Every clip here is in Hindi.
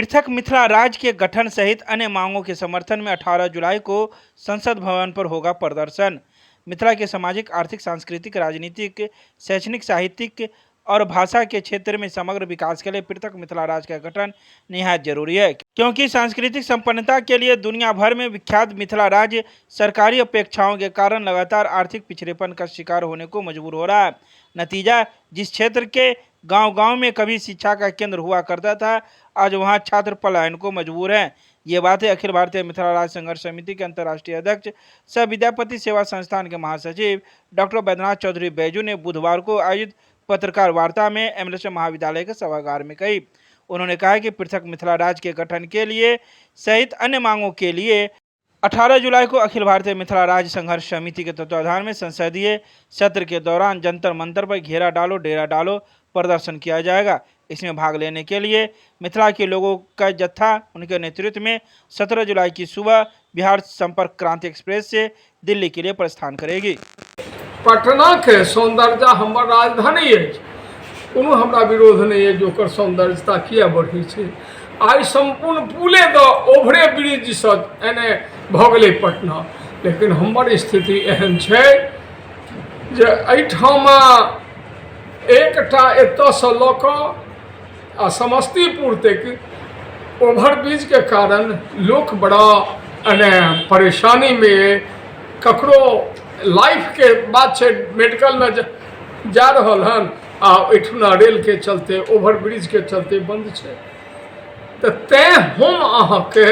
पृथक मिथिला राज्य के गठन सहित अन्य मांगों के समर्थन में 18 जुलाई को संसद भवन पर होगा प्रदर्शन। मिथिला के सामाजिक, आर्थिक, सांस्कृतिक, राजनीतिक, शैक्षणिक, साहित्यिक और भाषा के क्षेत्र में समग्र विकास के लिए पृथक मिथिला राज्य का गठन निहायत जरूरी है, क्योंकि सांस्कृतिक संपन्नता के लिए दुनिया भर में विख्यात मिथिला राज्य सरकारी अपेक्षाओं के कारण लगातार आर्थिक पिछड़ेपन का शिकार होने को मजबूर हो रहा है। नतीजा, जिस क्षेत्र के गांव-गांव में कभी शिक्षा का केंद्र हुआ करता था, आज वहां छात्र पलायन को मजबूर हैं। ये बातें अखिल भारतीय मिथिला राज्य संघर्ष समिति के अंतर्राष्ट्रीय अध्यक्ष सह विद्यापति सेवा संस्थान के महासचिव डॉक्टर बैद्यनाथ चौधरी बैजू ने बुधवार को आयोजित पत्रकार वार्ता में एमएलएस महाविद्यालय के सभागार में कही। उन्होंने कहा कि पृथक मिथिला राज्य के गठन के लिए सहित अन्य मांगों के लिए 18 जुलाई को अखिल भारतीय मिथिला राज्य संघर्ष समिति के तत्वाधान में संसदीय सत्र के दौरान जंतर मंतर पर घेरा डालो डेरा डालो प्रदर्शन किया जाएगा। इसमें भाग लेने के लिए मिथिला के लोगों का जत्था उनके नेतृत्व में 17 जुलाई की सुबह बिहार संपर्क क्रांति एक्सप्रेस से दिल्ली के लिए प्रस्थान करेगी। पटना के सौंदर्य हमार राजधानी है, कोनो हमरा विरोध नहीं है जोकर सौंदर्यता किया बढ़ी है। आई संपूर्ण पुले द ओवरे ब्रिज से एने भ गए पटना, लेकिन हमार स्थिति एहन है जे एहिठाम एकटा एतऽ से लऽ कऽ आ समस्तीपुर तक ओवरब्रिज के कारण लोग बड़ा परेशानी में, ककरो लाइफ के बात है, मेडिकल में जा रहल हन आ एठुना रेल के चलते ओवरब्रिज के चलते बंद है। तो तैं हम अहाँके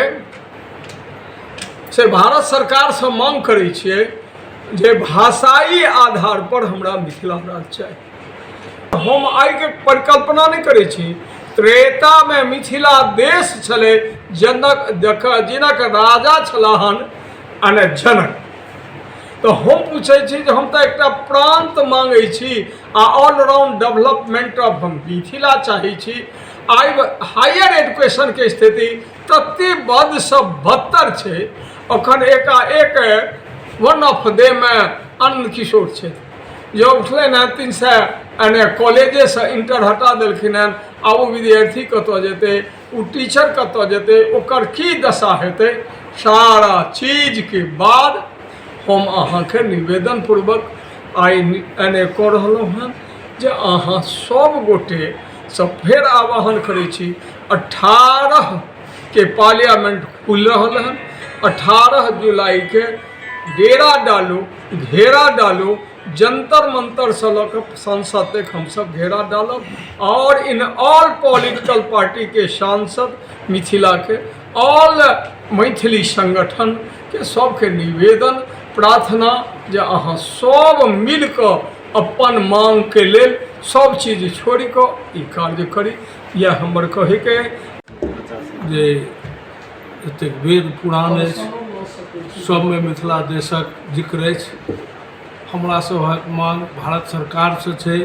से भारत सरकार से मांग करै छियै जे भाषाई आधार पर हमरा मिथिला राज्य चाहिए। हम आई के परिकल्पना नहीं करै छी। त्रेता में मिथिला देश छले, जनक राजा छलाहन अने जनक। तो हम पूछे छी जे हम तो एक प्रांत मांगे छी आ ऑलराउंड डेवलपमेंट ऑफ मिथिला चाहे छी। आई हायर एजुकेशन के स्थिति तते बद से बदतर है। अखन एकाएक वन ऑफ देम अन्य किशोर क्षेत्र जो उठल हैं 300 कॉलेजे से इंटर हटा दिलखिन हन। आब वो विद्यार्थी कत जेते, वो टीचर कत जेते, ओकर की दशा हेते। सारा चीज के बाद हम अहाँके निवेदन पूर्वक आई एने कऽ रहलहुँ हन जे अहाँ सब गोटे से फेर आह्वान करै छी। 18 के पार्लियामेंट खुल रहल हन। 18 जुलाई के डेरा डालो, घेरा डालो, जंतर मंतर से लग संसद तक हम सब घेरा डालब और इन ऑल पॉलिटिकल पार्टी के सांसद मिथिला के ऑल मैथिली संगठन के सबके निवेदन प्रार्थना जे अहाँ सब मिल कऽ अपन मांग के लेल सब चीज छोड़ कऽ ई कार्य करी। यह हमर कहे के जे एतेक वेद पुराण सब में मिथिला देशक जिक्र अछि। हमरा सभक मांग भारत सरकार से छै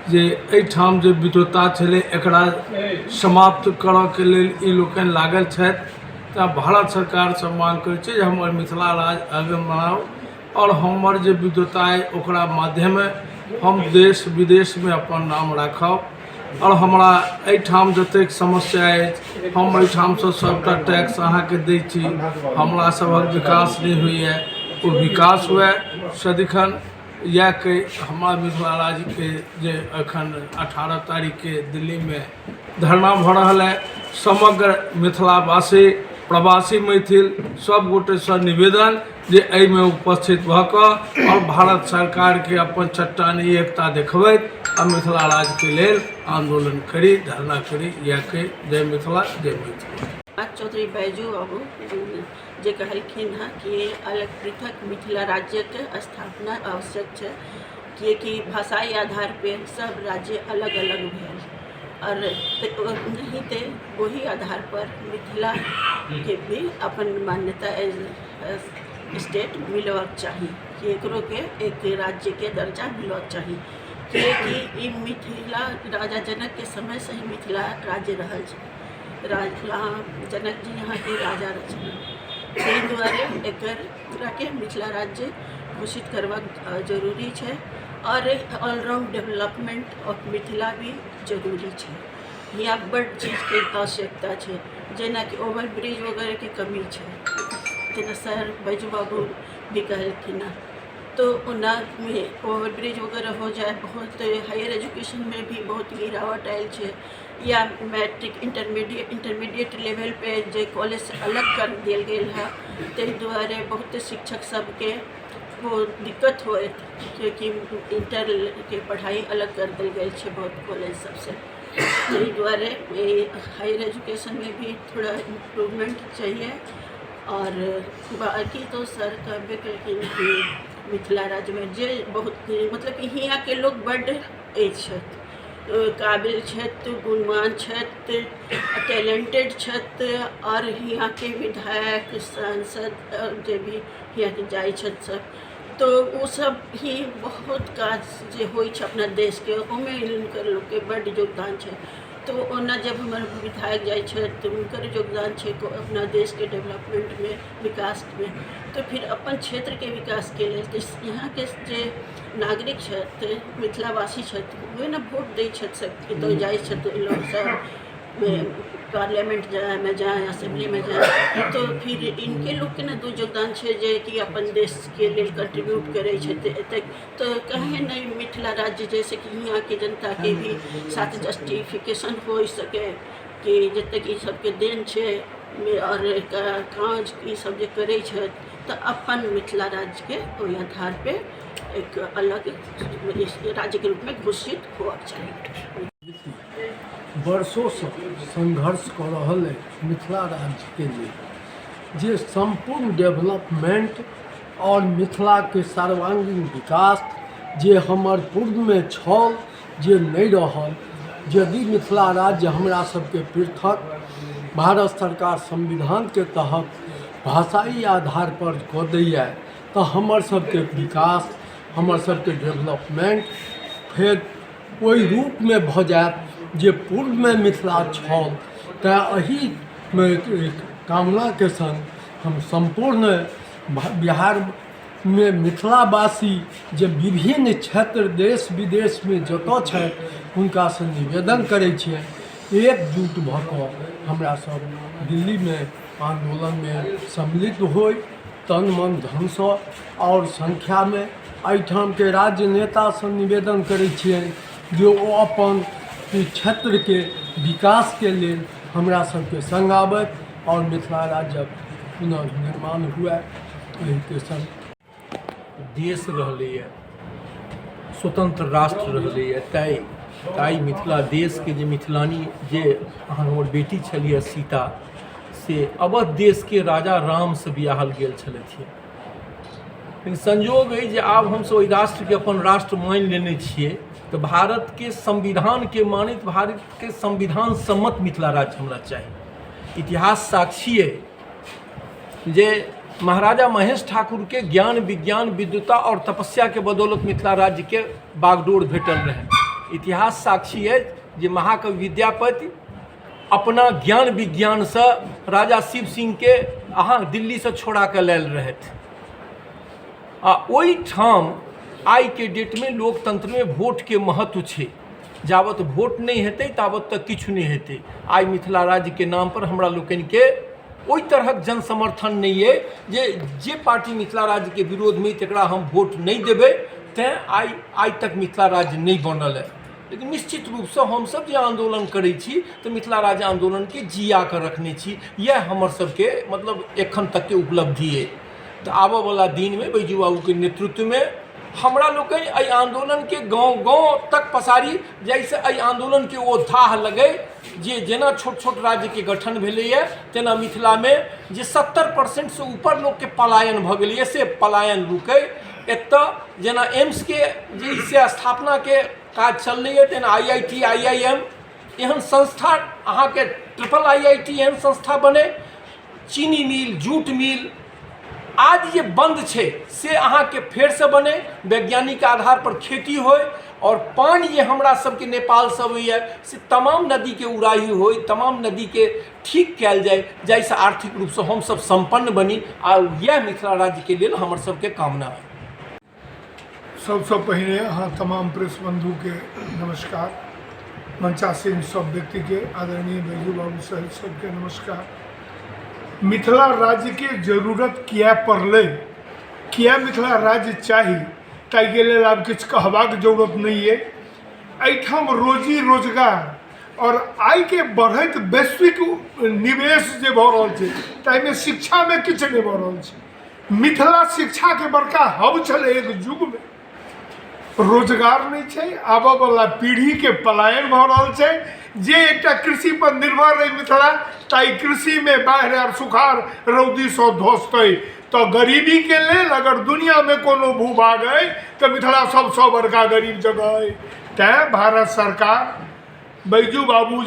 जे एहिठाम जे विद्वता छलै एकरा समाप्त करऽ के लेल ई लोकनि लागल छथि। तऽ भारत सरकार से मांग करै छै जे हमर मिथिला राज्य आगे बढ़ाउ और हमर जे विद्वता अइ ओकरा माध्यमे हम देश विदेश में अपन नाम राखब। और हमरा एहिठाम जतेक समस्या अछि, हम एहिठाम से सबटा टैक्स अहाँके दै छी, हमरा सभक विकास नहीं होइए, वो विकास हुए सदिखन। या कि हमारा मिथिला राज्य के जे अखन 18 तारीख के दिल्ली में धरना भ रहल है, समग्र मिथिलावासी प्रवासी मैथिल सब गोटे से निवेदन जे एहि में उपस्थित भ कऽ और भारत सरकार के अपन चट्टानी एकता देखबैत आ मिथिला राज्य के लेल आंदोलन करी, धरना करी। या कि जय मिथिला जय मिथिला। चौधरी बैजू बाबू जे कहलखिन हैं कि अलग पृथक मिथिला राज्य के स्थापना आवश्यक है, किएकि भाषाई आधार पर सब राज्य अलग अलग भेल और नहीं तो वही आधार पर मिथिला के भी अपन मान्यता एज स्टेट मिलवाक चाहिए, कि एकरो के एक राज्य के दर्जा मिलवाक चाहिए। किएकि मिथिला राजा जनक के समय से ही मिथिला राज्य रहल छै। जनक जी यहाँ के राजा रचना, ताहि दुआरे एकरा के मिथिला राज्य घोषित करवा जरूरी है और ऑलराउंड डेवलपमेंट ऑफ मिथिला भी जरूरी है। यहाँ बड़ चीजके आवश्यकता छै, जेना कि ओवर ब्रिज वगैरहके कमी छै, जेना सर बैजू बाबू भी कहलखिन हँ। तो ओना में ओवर ब्रिज वगैरह हो जाए, बहुत हायर एजुकेशन में भी बहुत गिरावट आयल छै, या मैट्रिक इंटरमीडिएट लेवल पे जे कॉलेज से अलग कर दियल गेल है, ताहि दुआरे बहुत शिक्षक सबके वो दिक्कत होत, क्योंकि इंटर के पढ़ाई अलग कर दिल गेल छै बहुत कॉलेज सबसे। ताहि दुआरे हायर एजुकेशन में भी थोड़ा इम्प्रूवमेंट चाहिए। और बाकी तो सर कहबे केलखिन कि मिथिला राज्य में जे बहुत मतलब कि यहाँ के लोग बड्ड छथि, काबिल छथि, गुणवान छथि, टैलेंटेड छथि, और यहाँ के विधायक सांसद जे भी यहाँ के जाइ छथि सब, तो वो सब ही बहुत काज जे होइ छै अपना देश के, ओमे हिनकर लोग के बड्ड योगदान छै। तो ओना जब हमारे विधायक जाइ छै तो उनकर योगदान छै अपना देश के डेवलपमेंट में, विकास में। तो फिर अपन क्षेत्र के विकास के लिए यहाँ के जे नागरिक छथि, मिथिलावासी छथि, वे ना वोट दै छथि सब, तो जाइ छथि लोग सब पार्लियामेंट में जाए, असेंबली में जाए, तो फिर इनके लोग के ना दो योगदान छै जे कि अपन देश के लिए कंट्रीब्यूट करे छथि। तो कहे नहीं मिथिला राज्य जैसे कि यहाँ के जनता के भी साथ जस्टिफिकेशन हो सके कि जते कि सबके देन छै और काज ई सब जे करे छथि, तो अपन मिथिला राज्य के ओहि आधार पे एक अलग राज्य के रूप में घोषित होना चाहिए। वर्षों से संघर्ष कर रहल है मिथिला राज्य के लिए, जे संपूर्ण डेवलपमेंट और मिथिला के सर्वांगीण विकास जे हमर पूर्व में छल, जे नहीं रहल। यदि मिथिला राज्य हमरा सबके पृथक भारत सरकार संविधान के तहत भाषाई आधार पर कऽ दैए, तो हमर सबके विकास, हमर सबके डेवलपमेंट फेर ओहि रूप में भऽ जायत जे पूर्व में मिथिला छल। तैं एहि कामना के संग हम संपूर्ण बिहार में मिथिलावासी जे विभिन्न क्षेत्र देश विदेश में जतऽ छथि, हुनका से निवेदन करै छियनि एकजुट भऽ कऽ हमरा सब दिल्ली में आंदोलन में सम्मिलित होइ, तन मन धन से और संख्या में। एहिठाम के राज्य नेता से निवेदन करै छियनि जे ओ अपन क्षेत्र के विकास के लिए हमरा सबके संग आबथि और मिथिला राज्यक पुनर्निर्माण हुए। एहि के संग देश रहलैए, स्वतंत्र राष्ट्र रहलैए, ताई मिथिला देश के जे मिथिलानी जे हमर बेटी छलिए सीता, से अवध देश के राजा राम से बियाहल गेल छलथिन। लेकिन संयोग है जे आब हमसब ओहि राष्ट्र के अपन राष्ट्र मानि लेने छियै, तो भारत के संविधान के मानित, भारत के संविधान सम्मत मिथिला राज्य हमरा चाहिए। इतिहास साक्षी है जे महाराजा महेश ठाकुर के ज्ञान विज्ञान विद्वता और तपस्या के बदौलत मिथिला राज्य के बागडोर भेटल रहे। इतिहास साक्षी है जे महाकवि विद्यापति अपना ज्ञान विज्ञान से राजा शिव सिंह के अहाँ दिल्ली से छोड़ा के लेल रहथि। आ ओहि ठाम आई के डेट में लोकतंत्र में वोट के महत्व छै। जावत वोट नहीं हेतै तावत तक किछु नहीं हेतै। आई मिथिला राज्य के नाम पर हमरा लोकनि के ओहि तरहक जन समर्थन नहीं है जे पार्टी मिथिला राज्य के विरोध में तकरा हम वोट नहीं देबै, तैं आई तक मिथिला राज्य नहीं बनल है। लेकिन निश्चित रूप से हम सब जे आंदोलन करै छी तो मिथिला राज्य आंदोलन के जिया कर रखने छी। यह हमर सबके मतलब एखन तक के उपलब्धि है। तो आबऽ वाला दिन में बैजू बाबू के नेतृत्व में हमरा लोग एहि आंदोलन के गाँव गाँव तक पसारी, जैसे एहि आंदोलन के ओ थाह लगे जे जेना छोट छोट राज्य के गठन भेलैए तेना मिथिला में जे 70% से ऊपर लोग के पलायन भ गेलैए, से पलायन रुकै। एतऽ जेना एम्स के जे स्थापना के काज चलैए, तेना IIT IIM एहन संस्था, अहाँ के IIIT एहन संस्था बने। चीनी मिल, जूट मिल आदि जे बंद छै से अहाँ के फेर से बने, वैज्ञानिक आधार पर खेती होय, और पानी जे हमरा सबके नेपाल से अबैए से तमाम नदी के उड़ाही होय, तमाम नदी के ठीक कयल जाय, जाहिसँ आर्थिक रूप से हम सब संपन्न बनी। आ यह मिथिला राज्य के लेल हमर सबके कामना है। सबसे पहले अहाँ तमाम प्रेस बंधु के नमस्कार। मंचासीन सब व्यक्ति के आदरणीय बैजू बाबू सहित सबके नमस्कार। मिथिला राज्य के जरूरत किया पड़ले, किया मिथिला राज्य चाहिए, ताकि लेल आब किछु कहबाक जरूरत नहीं है। एहिठाम रोजी रोजगार और आय के बढ़त वैश्विक निवेश जे भऽ रहल छै, ताहिमे शिक्षा में किछु नहीं भऽ रहल छै। मिथिला शिक्षा के बड़का हब छलै एक युग में, रोजगार नहीं छै, आबऽ वाला पीढ़ी के पलायन भऽ रहल छै। जे एकटा कृषि पर निर्भर रही मिथिला, ताई कृषि में बाढ़ि और सुखाड़ रौदी सँ ध्वस्तै, तो गरीबी के लेल अगर दुनिया में कोनो भूभाग है तो मिथिला सबसे बड़का गरीब जगह है। तैं भारत सरकार बैजू बाबू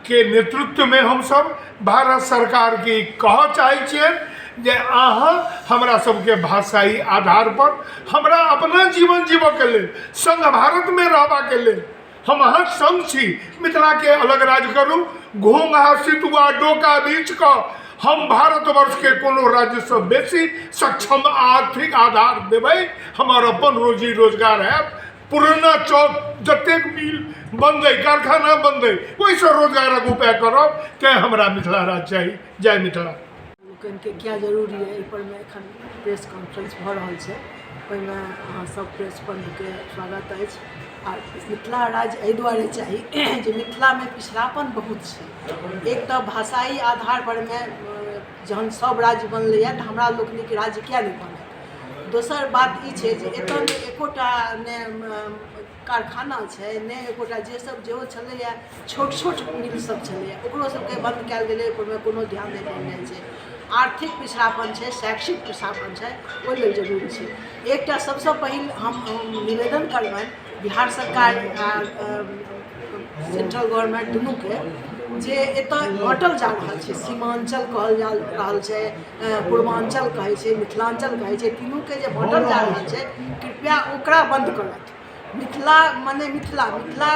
के नेतृत्व में हम सब भारत सरकार के कह चाहे छियनि जे अहाँ हमरा सबके भाषाई आधार पर हमरा अपना जीवन जीवऽ के लेल, संग भारत में रहबा के लेल हम अहाँ संग छी। मिथिला के अलग राज्य करू, घोंघा सितुआ डोका बीच कऽ हम भारतवर्ष के कोनो राज्य से बेसी सक्षम आर्थिक आधार देबै। हमार अपन रोजी रोजगार है, पुराना चौक जतेक मिल बनतै, कारखाना बनतै, ओहिसँ रोजगारक उपाय करब। तेँ हमरा मिथिला राज्य चाही। जय मिथिला। लोकनिके क्या जरूरी है, एहि पर में एखन प्रेस कॉन्फ्रेंस भऽ रहल छै, ओहिमे अहाँ सब प्रेस बंधुके स्वागत अछि। आ मिथिला राज्य एहि दुआरे चाही जे मिथिला में पिछड़ापन बहुत छै। एक तऽ भाषाई आधार पर में जहन सब राज्य बनलैए तऽ हमरा लोकनिक राज्य किया नहीं बनल। दोसर बात ई छै जे एतऽ ने एकोटा ने कारखाना छै, ने एकोटा जे सब जेहो छलैए छोट छोट मिल सब छलैए, ओकरो सबके बंद कयल गेलै, ओहिमे कोनो ध्यान नहि देल जाइ छै। आर्थिक पिछड़ापन छै, शैक्षिक पिछड़ापन छै, ओहि लेल जरूरी छै। एकटा सबसँ पहिल हम निवेदन करबनि बिहार सरकार आ सेंट्रल गवर्नमेंट दुनूके, जे एतऽ बाँटल जा रहल छै, सीमांचल कहल जा रहल छै, पूर्वांचल कहै छै, मिथिलांचल कहै छै, तीनूके जे बाँटल जा रहल छै, कृपया ओकरा बंद करत। मिथिला मने मिथिला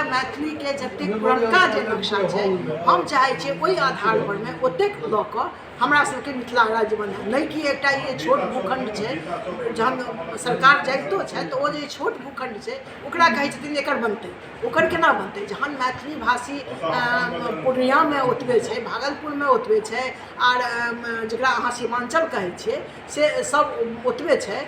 मैथिली के जतेक पुरनका जे नक्शा छै, हम चाहै छियै ओहि आधार पर में ओतेक लऽ कऽ हमरा सबके मिथिला राज्य बने। नहीं कि एकटा ये छोट भूखंड छै, जहन सरकार जागितो छै तऽ ओ जे छोट भूखंड छै ओकरा कहै छथिन एकर बनतै, ओकर केना बनतै। जहन मैथिली भाषी पूर्णिया में ओतबे छै, भागलपुर में ओतबे छै, आर जकरा अहाँ सीमांचल कहै छियै से सब ओतबे छै,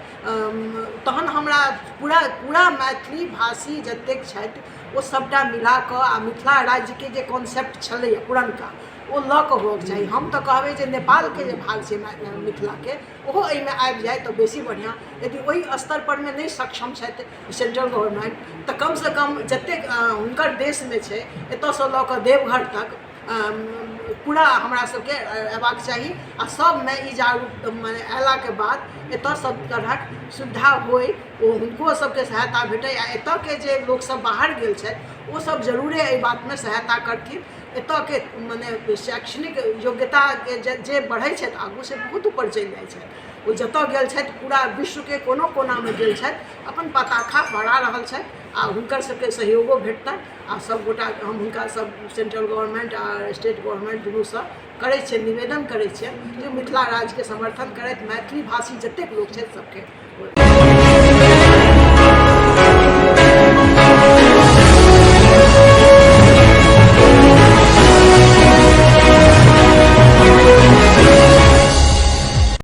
तहन हमरा पूरा मैथिली भाषी जतेक छथि ओ सबटा मिला कऽ आ मिथिला राज्य के जे कॉन्सेप्ट छलैए पुरनका ओ लऽ कऽ होबाक चाही। हम तऽ कहबै जे नेपाल के जे भाग छै मिथिला के, ओहो एहिमे आबि जाए तऽ बेसी बढ़िआँ। यदि ओहि स्तर पर में नहीं सक्षम छथि सेंट्रल गवर्नमेंट, तऽ कम से कम जतेक हुनकर देश में छै, एतऽसँ लऽ कऽ देवघर तक पूरा हमरा सबके अयबाक चाही। आ सब में ई जागरूक मने अयला के बाद एतऽ सब तरहक सुविधा होय, ओ हुनको सबके सहायता भेटै। आ एतऽ के जे लोक सब बाहर गेल छथि ओ सब जरूरे एहि बात में सहायता करथिन। एतऽ के मने शैक्षणिक योग्यता के जे बढ़ै छथि आगू से बहुत ऊपर चलि जाइ छथि। ओ जतऽ गेल छथि पूरा विश्व के कोनो कोना में गेल छथि, अपन पताखा बढ़ा रहल छथि आ हुनकर सबके सहयोगो भेटतनि। आ सब गोटा हम हुनका सब सेंट्रल गवर्नमेंट आ स्टेट गवर्नमेंट दुनूसँ करै छियनि, निवेदन करै छियनि जे मिथिला राज्य के समर्थन करैत मैथिली भाषी जतेक लोक छथि सबके